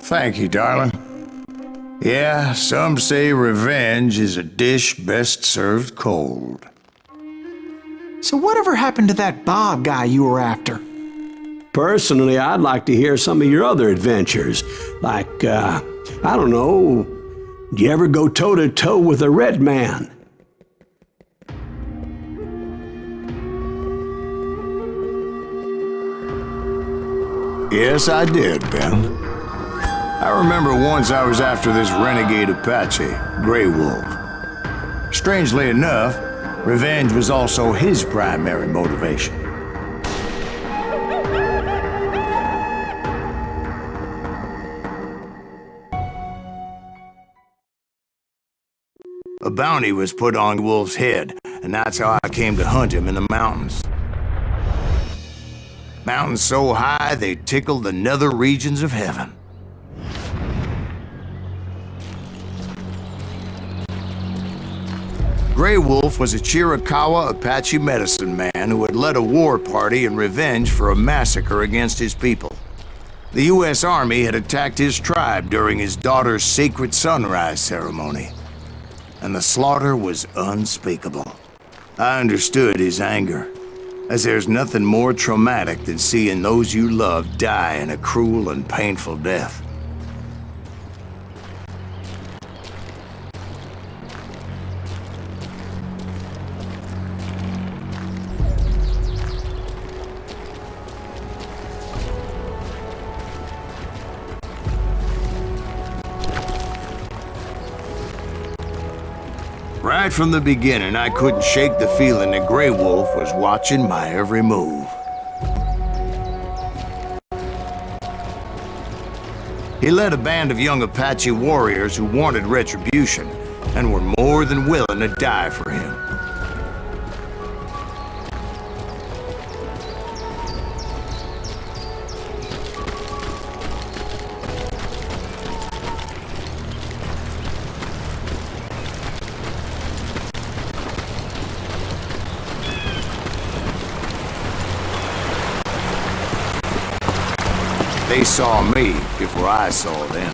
Thank you, darling. Yeah, some say revenge is a dish best served cold. So whatever happened to that Bob guy you were after? Personally, I'd like to hear some of your other adventures. Like, I don't know, do you ever go toe-to-toe with a red man? Yes, I did, Ben. I remember once I was after this renegade Apache, Grey Wolf. Strangely enough, revenge was also his primary motivation. A bounty was put on Wolf's head, and that's how I came to hunt him in the mountains. Mountains so high they tickled the nether regions of heaven. Grey Wolf was a Chiricahua Apache medicine man who had led a war party in revenge for a massacre against his people. The U.S. Army had attacked his tribe during his daughter's sacred sunrise ceremony, and the slaughter was unspeakable. I understood his anger, as there's nothing more traumatic than seeing those you love die in a cruel and painful death. Right from the beginning, I couldn't shake the feeling that Grey Wolf was watching my every move. He led a band of young Apache warriors who wanted retribution and were more than willing to die for him. They saw me before I saw them.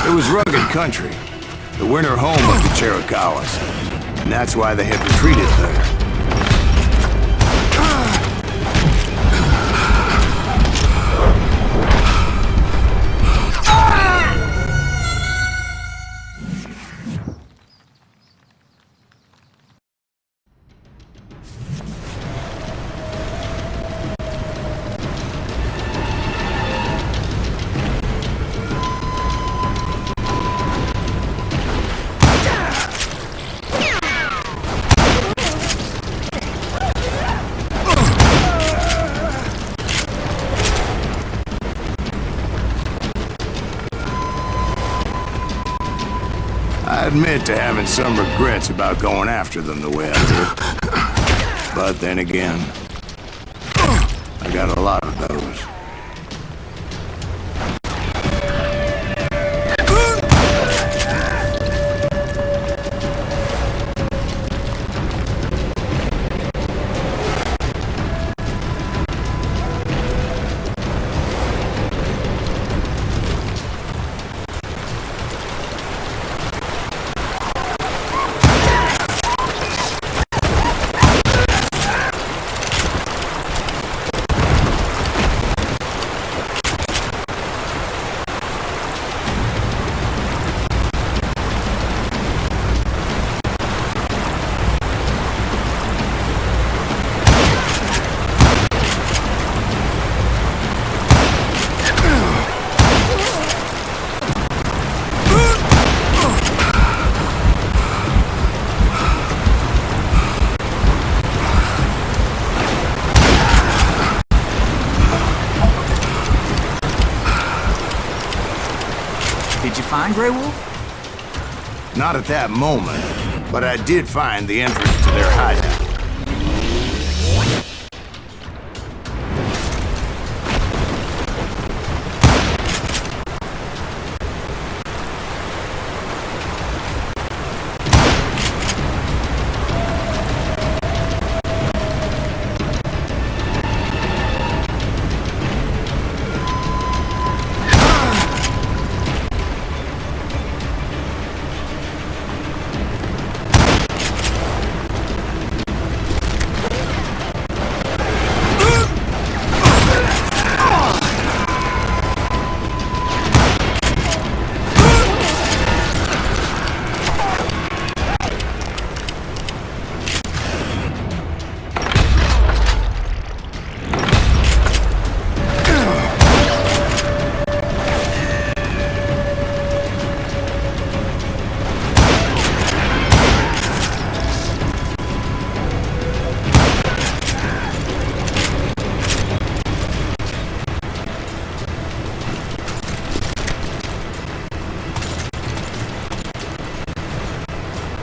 It was rugged country, the winter home of the Chiricahuas, and that's why they had retreated there. I admit to having some regrets about going after them the way I did. But then again, I got a lot of those. Did you find Grey Wolf? Not at that moment, but I did find the entrance to their hideout.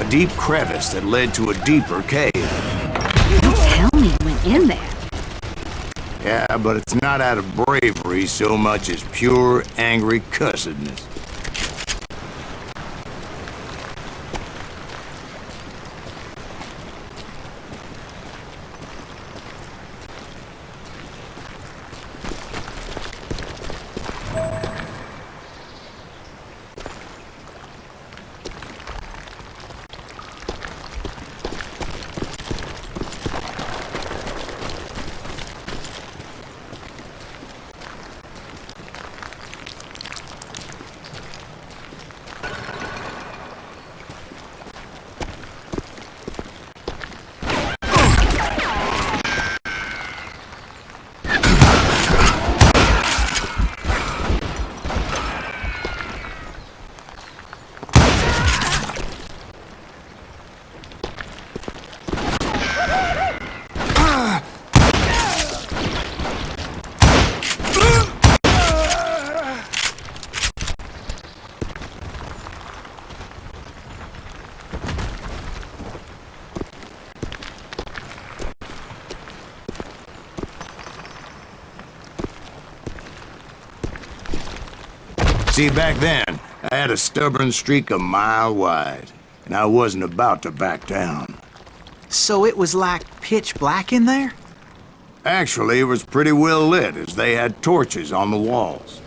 A deep crevice that led to a deeper cave. Don't tell me you went in there. Yeah, but it's not out of bravery so much as pure, angry cussedness. See, back then, I had a stubborn streak a mile wide, and I wasn't about to back down. So it was like pitch black in there? Actually, it was pretty well lit, as they had torches on the walls.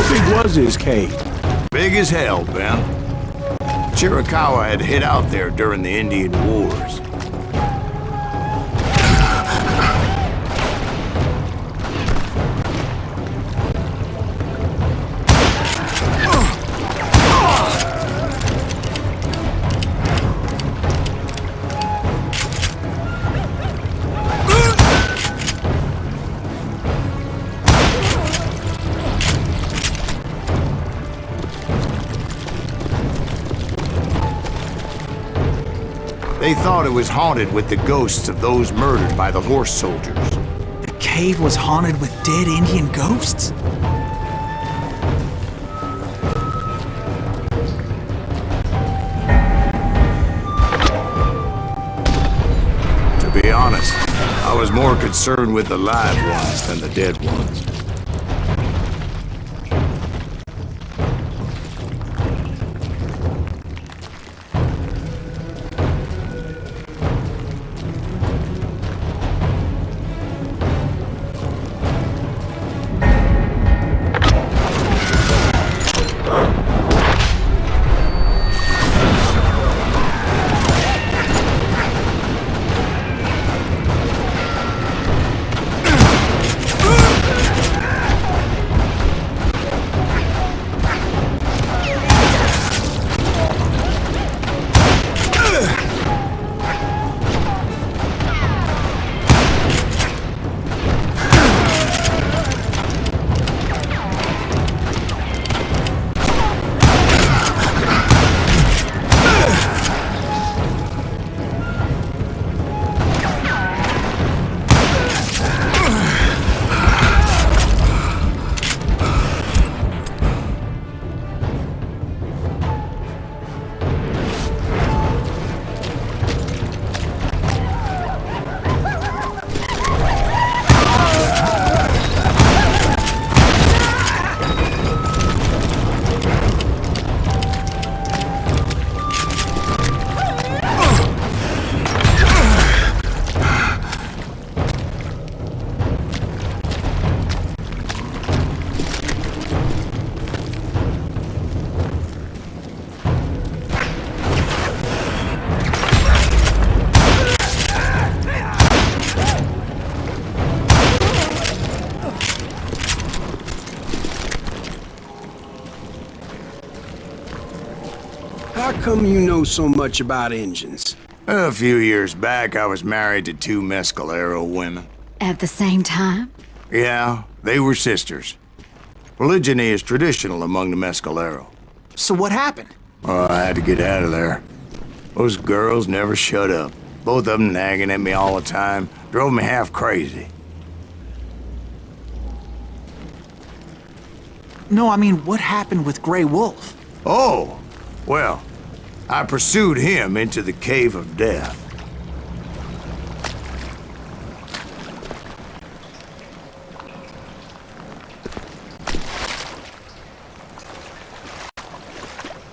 How big was his cave? Big as hell, Ben. Chiricahua had hid out there during the Indian Wars. They thought it was haunted with the ghosts of those murdered by the horse soldiers. The cave was haunted with dead Indian ghosts? To be honest, I was more concerned with the live ones than the dead ones. How come you know so much about engines? A few years back, I was married to two mescalero women. At the same time? Yeah, they were sisters. Polygyny is traditional among the mescalero. So what happened? Oh, I had to get out of there. Those girls never shut up. Both of them nagging at me all the time. Drove me half crazy. No, I mean, what happened with Grey Wolf? Oh, well, I pursued him into the Cave of Death.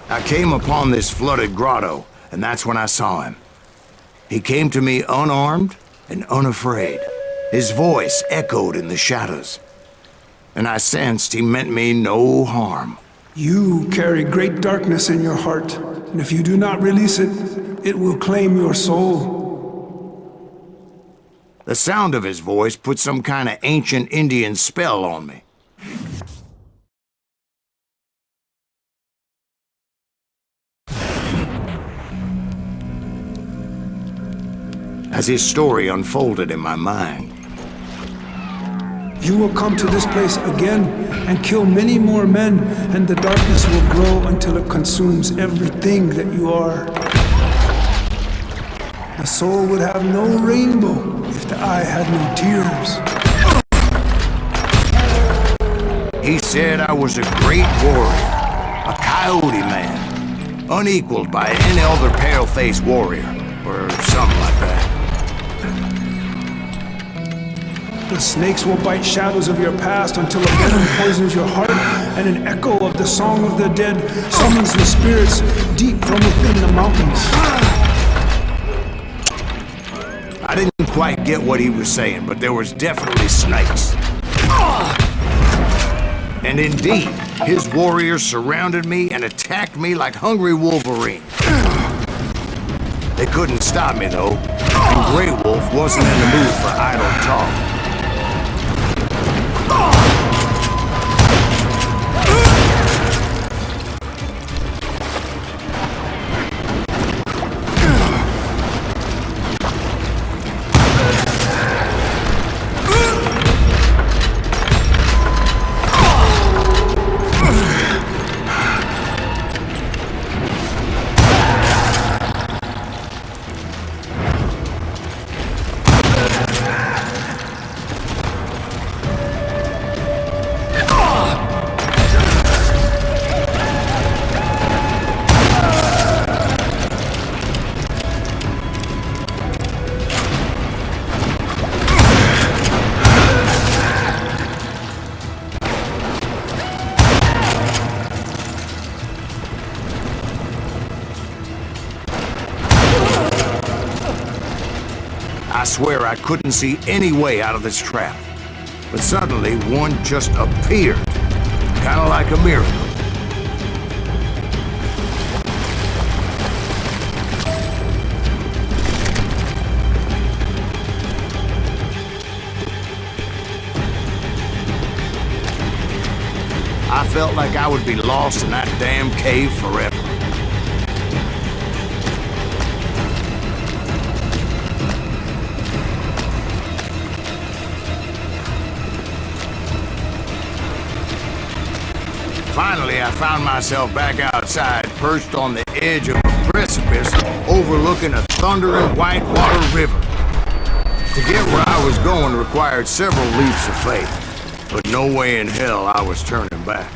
I came upon this flooded grotto, and that's when I saw him. He came to me unarmed and unafraid. His voice echoed in the shadows, and I sensed he meant me no harm. You carry great darkness in your heart, and if you do not release it, it will claim your soul. The sound of his voice put some kind of ancient Indian spell on me. As his story unfolded in my mind, You will come to this place again and kill many more men, and the darkness will grow until it consumes everything that you are. The soul would have no rainbow if the eye had no tears. he said I was a great warrior, a coyote man, unequaled by any other pale-faced warrior, or something like that. The snakes will bite shadows of your past until a venom poisons your heart, and an echo of the song of the dead summons the spirits deep from within the mountains. I didn't quite get what he was saying, but there was definitely snakes. And And indeed, his warriors surrounded me and attacked me like hungry wolverines. They couldn't stop me, though, and Grey Wolf wasn't in the mood for idle talk. I swear I couldn't see any way out of this trap. But suddenly, one just appeared. Kind of like a miracle. I felt like I would be lost in that damn cave forever. Finally, I found myself back outside, perched on the edge of a precipice overlooking a thundering whitewater river. To get where I was going required several leaps of faith, but no way in hell I was turning back.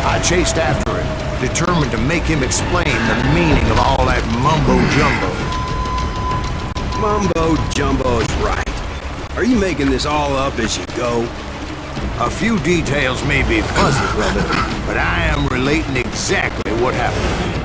I chased after him, determined to make him explain the meaning of all that mumbo-jumbo. Mumbo-jumbo's right. Are you making this all up as you go? A few details may be fuzzy, brother, but I am relating exactly what happened to me.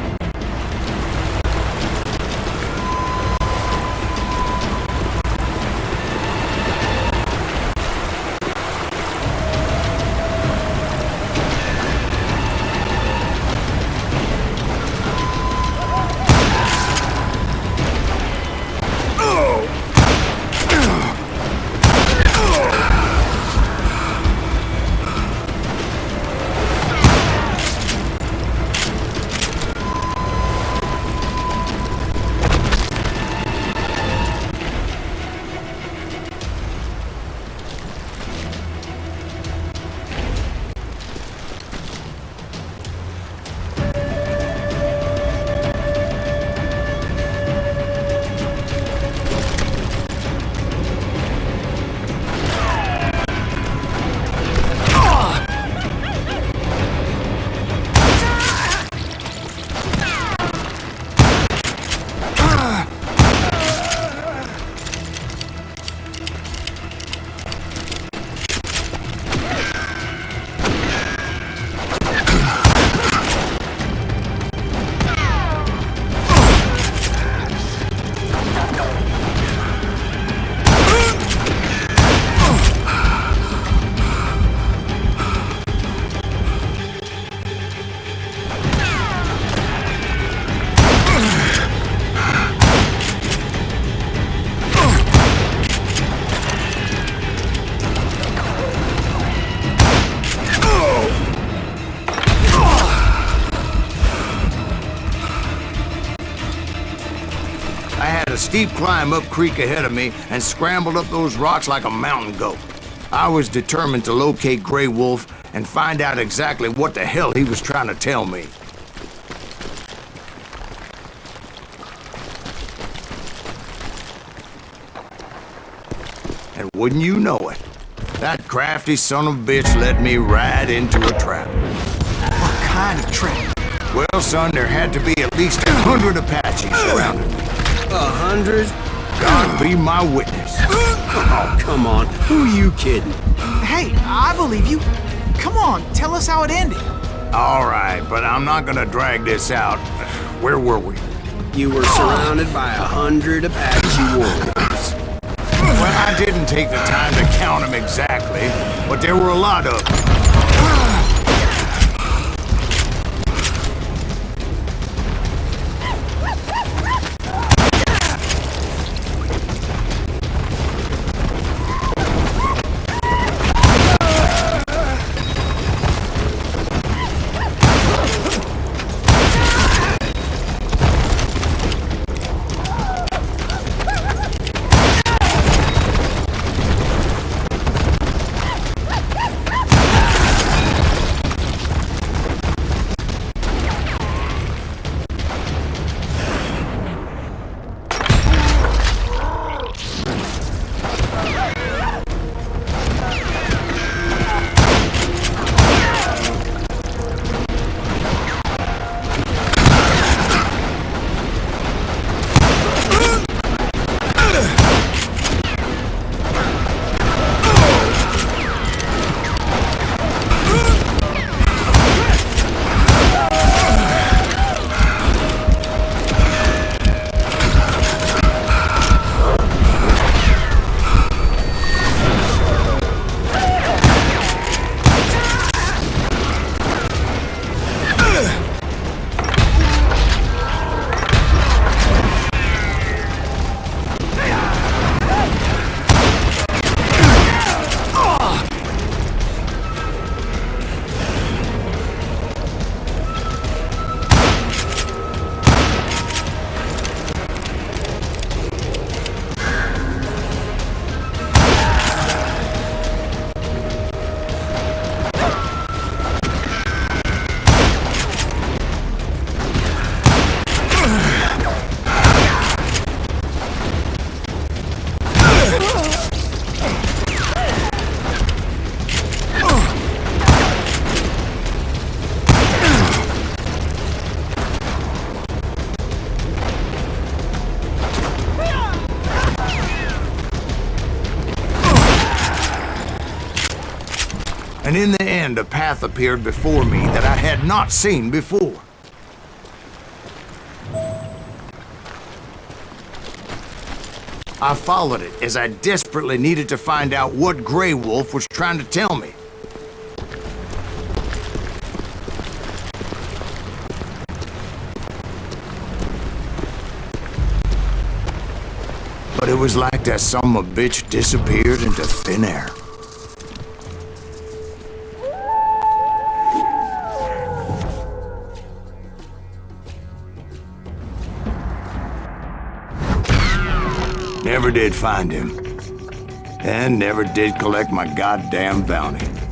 A steep climb up creek ahead of me and scrambled up those rocks like a mountain goat. I was determined to locate Grey Wolf and find out exactly what the hell he was trying to tell me. And wouldn't you know it, that crafty son of a bitch led me right into a trap. What kind of trap? Well, son, there had to be at least 100 Apaches surrounding me. 100? God be my witness. Oh, come on. Who are you kidding? Hey, I believe you. Come on, tell us how it ended. All right, but I'm not gonna drag this out. Where were we? You were surrounded by 100 Apache warriors. Well, I didn't take the time to count them exactly, but there were a lot of them. And in the end, a path appeared before me that I had not seen before. I followed it as I desperately needed to find out what Grey Wolf was trying to tell me. But it was like that son of a bitch disappeared into thin air. Never did find him. And never did collect my goddamn bounty.